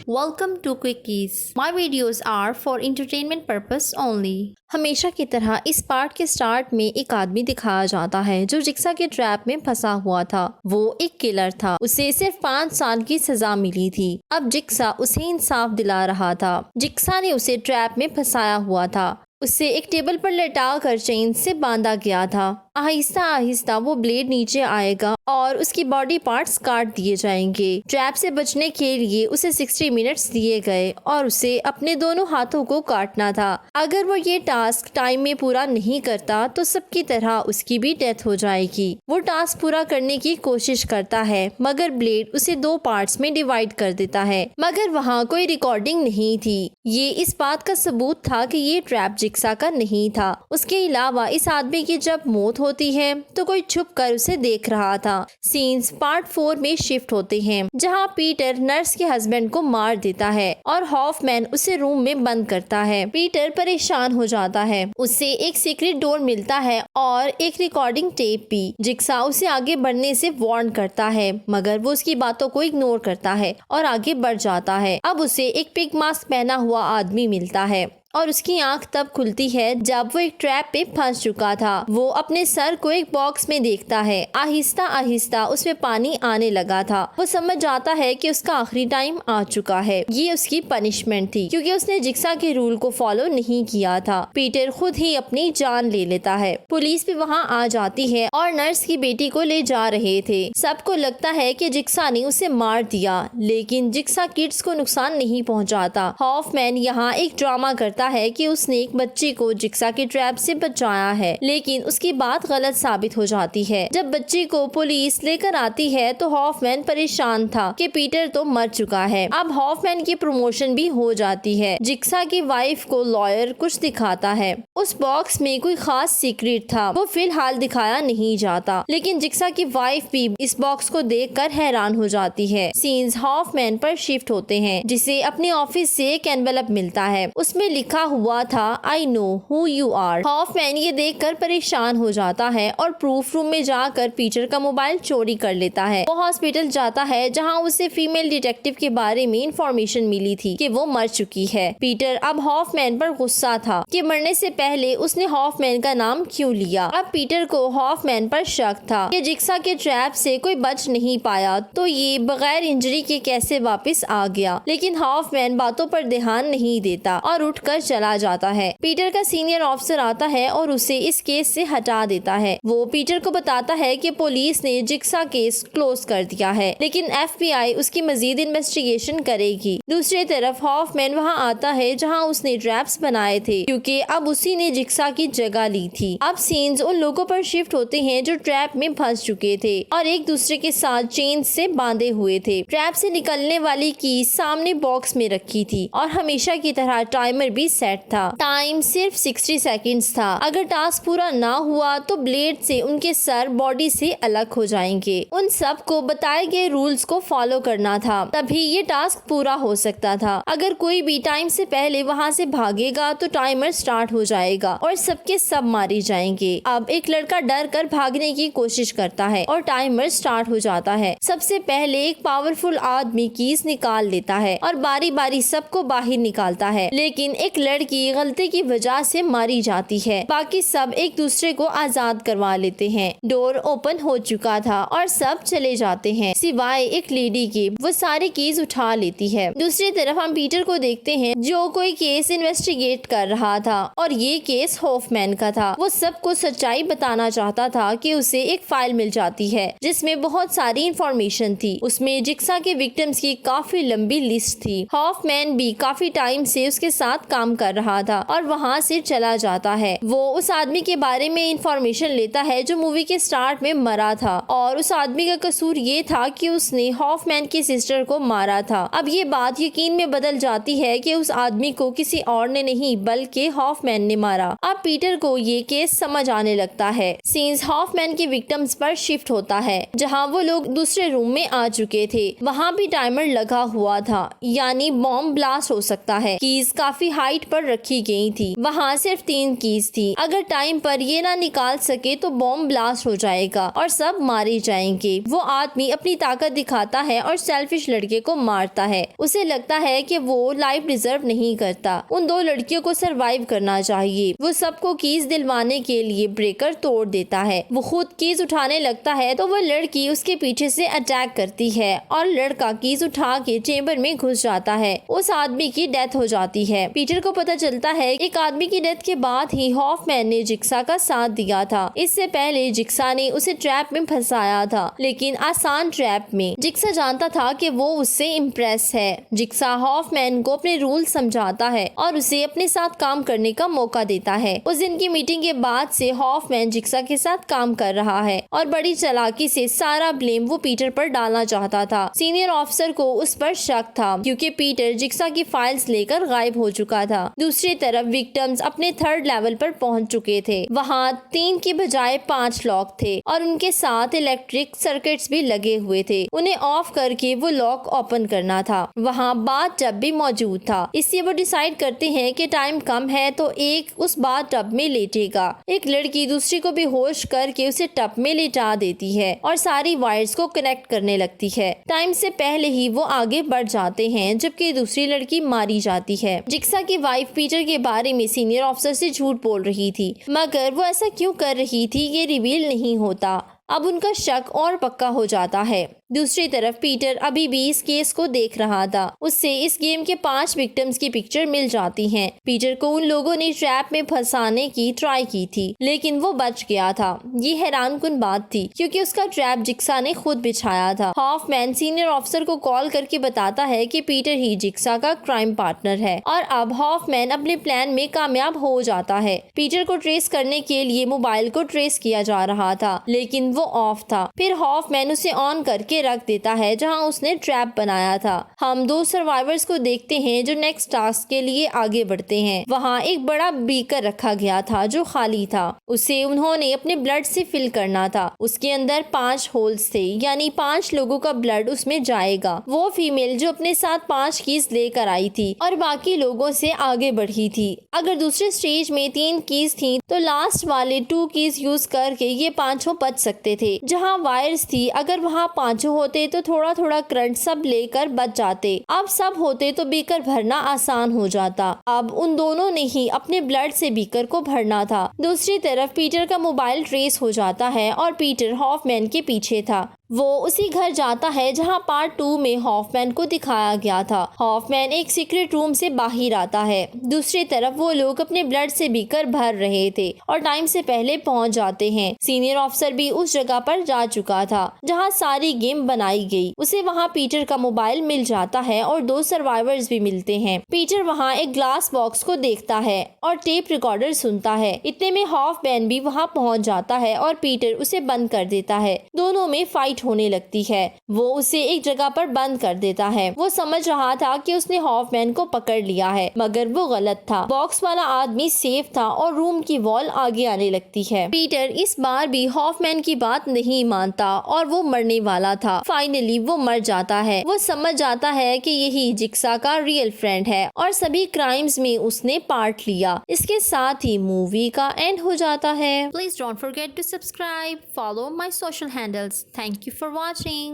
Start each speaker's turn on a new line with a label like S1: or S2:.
S1: Welcome to Quickies. My videos are for entertainment purpose only. हमेशा की तरह इस पार्ट के स्टार्ट में एक आदमी दिखाया जाता है जो जिक्सा के ट्रैप में फंसा हुआ था। वो एक किलर था, उसे सिर्फ 5 साल की सजा मिली थी। अब जिक्सा उसे इंसाफ दिला रहा था। जिक्सा ने उसे ट्रैप में फंसाया हुआ था, उसे एक टेबल पर लटा कर चेन से बांधा गया था। आहिस्ता आहिस्ता वो ब्लेड नीचे आएगा और उसकी बॉडी पार्ट्स काट दिए जाएंगे। ट्रैप से बचने के लिए उसे 60 मिनट्स दिए गए और उसे अपने दोनों हाथों को काटना था। अगर वो ये टास्क टाइम में पूरा नहीं करता तो सबकी तरह उसकी भी डेथ हो जाएगी। वो टास्क पूरा करने की कोशिश करता है मगर ब्लेड उसे 2 पार्ट्स में डिवाइड कर देता है। मगर वहाँ कोई रिकॉर्डिंग नहीं थी। ये इस बात का सबूत था कि ये ट्रैप जिक्सा का नहीं था। उसके अलावा इस आदमी की जब मौत होती है तो कोई छुप कर उसे देख रहा था। सीन्स पार्ट 4 में शिफ्ट होते हैं जहां पीटर नर्स के हस्बैंड को मार देता है और हॉफमैन उसे रूम में बंद करता है। पीटर परेशान हो जाता है, उसे एक सीक्रेट डोर मिलता है और एक रिकॉर्डिंग टेप भी। जिक्सा उसे आगे बढ़ने से वार्न करता है मगर वो उसकी बातों को इग्नोर करता है और आगे बढ़ जाता है। अब उसे एक पिग मास्क पहना हुआ आदमी मिलता है और उसकी आंख तब खुलती है जब वो एक ट्रैप पे फंस चुका था। वो अपने सर को एक बॉक्स में देखता है। आहिस्ता आहिस्ता उसमें पानी आने लगा था। वो समझ जाता है कि उसका आखिरी टाइम आ चुका है। ये उसकी पनिशमेंट थी क्योंकि उसने जिक्सा के रूल को फॉलो नहीं किया था। पीटर खुद ही अपनी जान ले लेता है। पुलिस भी वहाँ आ जाती है और नर्स की बेटी को ले जा रहे थे। सबको लगता है कि जिक्सा ने उसे मार दिया, लेकिन जिक्सा किड्स को नुकसान नहीं पहुँचाता। हॉफमैन यहाँ एक ड्रामा करता है कि उसने एक बच्ची को जिक्सा के ट्रैप से बचाया है, लेकिन उसकी बात गलत साबित हो जाती है। जब बच्ची को पुलिस लेकर आती है तो हॉफमैन परेशान था कि पीटर तो मर चुका है। अब हॉफमैन की प्रमोशन भी हो जाती है। जिक्सा की वाइफ को लॉयर कुछ दिखाता है। उस बॉक्स में कोई खास सीक्रेट था, वो फिलहाल दिखाया नहीं जाता, लेकिन जिक्सा की वाइफ भी इस बॉक्स को देखकर हैरान हो जाती है। सीन्स हॉफमैन पर शिफ्ट होते हैं जिसे अपने ऑफिस से एक एनवेलप मिलता है। उसमें लिखा हुआ था I know who you are. Hoffman ये देखकर परेशान हो जाता है और प्रूफ रूम में जाकर पीटर का मोबाइल चोरी कर लेता है। वो हॉस्पिटल जाता है जहां उसे फीमेल डिटेक्टिव के बारे में इंफॉर्मेशन मिली थी कि वो मर चुकी है। पीटर अब हॉफमैन पर गुस्सा था कि मरने से पहले उसने हॉफमैन का नाम क्यों लिया। अब पीटर को हॉफमैन पर शक था कि जिक्सा के ट्रैप से कोई बच नहीं पाया तो ये बगैर इंजरी के कैसे वापस आ गया। लेकिन हॉफमैन बातों पर ध्यान नहीं देता और उठकर चला जाता है। पीटर का सीनियर ऑफिसर आता है और उसे इस केस से हटा देता है। वो पीटर को बताता है कि पुलिस ने जिक्सा केस क्लोज कर दिया है, लेकिन FBI उसकी मजीद इन्वेस्टिगेशन करेगी। दूसरी तरफ हॉफमैन वहाँ आता है जहाँ उसने ट्रैप्स बनाए थे क्योंकि अब उसी ने जिक्सा की जगह ली थी। अब सीन्स उन लोगों पर शिफ्ट होते हैं जो ट्रैप में फंस चुके थे और एक दूसरे के साथ चेन से बांधे हुए थे। ट्रैप से निकलने वाली की सामने बॉक्स में रखी थी और हमेशा की तरह टाइमर भी सेट था। टाइम सिर्फ 60 सेकंड्स था। अगर टास्क पूरा ना हुआ तो ब्लेड से उनके सर बॉडी से अलग हो जाएंगे। उन सब को बताए गए रूल्स को फॉलो करना था, तभी ये टास्क पूरा हो सकता था। अगर कोई भी टाइम से पहले वहाँ से भागेगा तो टाइमर स्टार्ट हो जाएगा और सबके सब मारे जाएंगे। अब एक लड़का डर कर भागने की कोशिश करता है और टाइमर स्टार्ट हो जाता है। सबसे पहले एक पावरफुल आदमी कीज निकाल लेता है और बारी बारी सबको बाहर निकालता है, लेकिन एक लड़की गलती की वजह से मारी जाती है। बाकी सब एक दूसरे को आजाद करवा लेते हैं। डोर ओपन हो चुका था और सब चले जाते हैं सिवाय एक लेडी के। वो सारे केस उठा लेती है। दूसरी तरफ हम पीटर को देखते हैं जो कोई केस इन्वेस्टिगेट कर रहा था और ये केस हॉफमैन का था। वो सबको सच्चाई बताना चाहता था कि उसे एक फाइल मिल जाती है जिसमें बहुत सारी इंफॉर्मेशन थी। उसमें जिक्सा के विक्टिम्स की काफी लंबी लिस्ट थी। हॉफमैन भी काफी टाइम से उसके साथ काम कर रहा था और वहाँ से चला जाता है। वो उस आदमी के बारे में इंफॉर्मेशन लेता है जो मूवी के स्टार्ट में मरा था और उस आदमी का कसूर ये था कि उसने हॉफमैन की सिस्टर को मारा था। अब ये बात यकीन में बदल जाती है कि उस आदमी को किसी और ने नहीं बल्कि हॉफमैन ने मारा। अब पीटर को ये केस समझ आने लगता है। सीन्स हॉफमैन के विक्टिम्स पर शिफ्ट होता है जहाँ वो लोग दूसरे रूम में आ चुके थे। वहाँ भी टाइमर लगा हुआ था, यानी बॉम्ब ब्लास्ट हो सकता है। कीज काफी हाई साइट पर रखी गई थी। वहाँ सिर्फ 3 कीज थी। अगर टाइम पर ये ना निकाल सके तो बॉम्ब ब्लास्ट हो जाएगा और सब मारे जाएंगे। वो आदमी अपनी ताकत दिखाता है और सेल्फिश लड़के को मारता है। उसे लगता है कि वो लाइफ डिजर्व नहीं करता। उन 2 लड़कियों को सरवाइव करना चाहिए। वो सबको कीज दिलवाने के लिए ब्रेकर तोड़ देता है। वो खुद कीज उठाने लगता है तो वो लड़की उसके पीछे से अटैक करती है और लड़का कीज उठा के चेंबर में घुस जाता है। उस आदमी की डेथ हो जाती है। पीटर को पता चलता है एक आदमी की डेथ के बाद ही हॉफमैन ने जिक्सा का साथ दिया था। इससे पहले जिक्सा ने उसे ट्रैप में फंसाया था, लेकिन आसान ट्रैप में। जिक्सा जानता था कि वो उससे इम्प्रेस है। जिक्सा हॉफमैन को अपने रूल समझाता है और उसे अपने साथ काम करने का मौका देता है। उस दिन की मीटिंग के बाद से हॉफमैन जिक्सा के साथ काम कर रहा है और बड़ी चालाकी से सारा ब्लेम वो पीटर पर डालना चाहता था। सीनियर ऑफिसर को उस पर शक था क्योंकि पीटर जिक्सा की फाइल्स लेकर गायब हो चुका था। दूसरी तरफ विक्टिम्स अपने 3rd लेवल पर पहुंच चुके थे। वहां 3 की बजाय 5 लॉक थे और उनके साथ इलेक्ट्रिक सर्किट्स भी लगे हुए थे। उन्हें ऑफ करके वो लॉक ओपन करना था। वहां बाथ टब भी मौजूद था। इससे वो डिसाइड करते हैं कि टाइम कम है तो एक उस बाथ टब में लेटेगा। एक लड़की दूसरी को बेहोश करके उसे टब में लेटा देती है और सारी वायर्स को कनेक्ट करने लगती है। टाइम से पहले ही वो आगे बढ़ जाते हैं जबकि दूसरी लड़की मारी जाती है। जिक्सा की वाइफ पीटर के बारे में सीनियर ऑफिसर से झूठ बोल रही थी, मगर वो ऐसा क्यों कर रही थी ये रिवील नहीं होता। अब उनका शक और पक्का हो जाता है। दूसरी तरफ पीटर अभी भी इस केस को देख रहा था। उससे इस गेम के 5 विक्टिम्स की पिक्चर मिल जाती हैं। पीटर को उन लोगों ने ट्रैप में फंसाने की ट्राई की थी, लेकिन वो बच गया था। ये हैरानकुन बात थी क्योंकि उसका ट्रैप जिक्सा ने खुद बिछाया था। हॉफमैन सीनियर ऑफिसर को कॉल करके बताता है कि पीटर ही जिक्सा का क्राइम पार्टनर है और अब हॉफमैन अपने प्लान में कामयाब हो जाता है। पीटर को ट्रेस करने के लिए मोबाइल को ट्रेस किया जा रहा था, लेकिन वो ऑफ था। फिर हॉफमैन उसे ऑन करके रख देता है जहां उसने ट्रैप बनाया था। हम 2 सर्वाइवर्स को देखते हैं जो नेक्स्ट टास्क के लिए आगे बढ़ते हैं। वहां एक बड़ा बीकर रखा गया था जो खाली था। उसे उन्होंने अपने ब्लड से फिल करना था। उसके अंदर 5 होल्स थे, यानी 5 लोगों का ब्लड उसमें जाएगा। वो फीमेल जो अपने साथ 5 कीज लेकर आई थी और बाकी लोगों से आगे बढ़ी थी। अगर दूसरे स्टेज में 3 कीज थी तो लास्ट वाले 2 कीज यूज करके ये 5 बच सकते थे। जहां वायर्स थी, अगर वहां 5 होते तो थोड़ा थोड़ा करंट सब लेकर बच जाते। अब सब होते तो बीकर भरना आसान हो जाता। अब उन दोनों ने ही अपने ब्लड से बीकर को भरना था। दूसरी तरफ पीटर का मोबाइल ट्रेस हो जाता है और पीटर हॉफमैन के पीछे था। वो उसी घर जाता है जहां पार्ट 2 में हॉफमैन को दिखाया गया था। हॉफमैन एक सीक्रेट रूम से बाहर आता है। दूसरी तरफ वो लोग अपने ब्लड से बीकर भर रहे थे और टाइम से पहले पहुंच जाते हैं। सीनियर ऑफिसर भी उस जगह पर जा चुका था जहां सारी गेम बनाई गई। उसे वहां पीटर का मोबाइल मिल जाता है और 2 सर्वाइवर्स भी मिलते हैं। पीटर वहां एक ग्लास बॉक्स को देखता है और टेप रिकॉर्डर सुनता है। इतने में हॉफमैन भी वहां पहुंच जाता है और पीटर उसे बंद कर देता है। दोनों में फाइट होने लगती है। वो उसे एक जगह पर बंद कर देता है। वो समझ रहा था कि उसने हॉफमैन को पकड़ लिया है, मगर वो गलत था। बॉक्स वाला आदमी सेफ था और रूम की वॉल आगे आने लगती है। पीटर इस बार भी हॉफमैन की बात नहीं मानता और वो मरने वाला था। फाइनली वो मर जाता है। वो समझ जाता है कि यही जिक्सा का रियल फ्रेंड है और सभी क्राइम्स में उसने पार्ट लिया। इसके साथ ही मूवी का एंड हो जाता है। Please don't forget to subscribe, follow my social handles. Thank you for watching.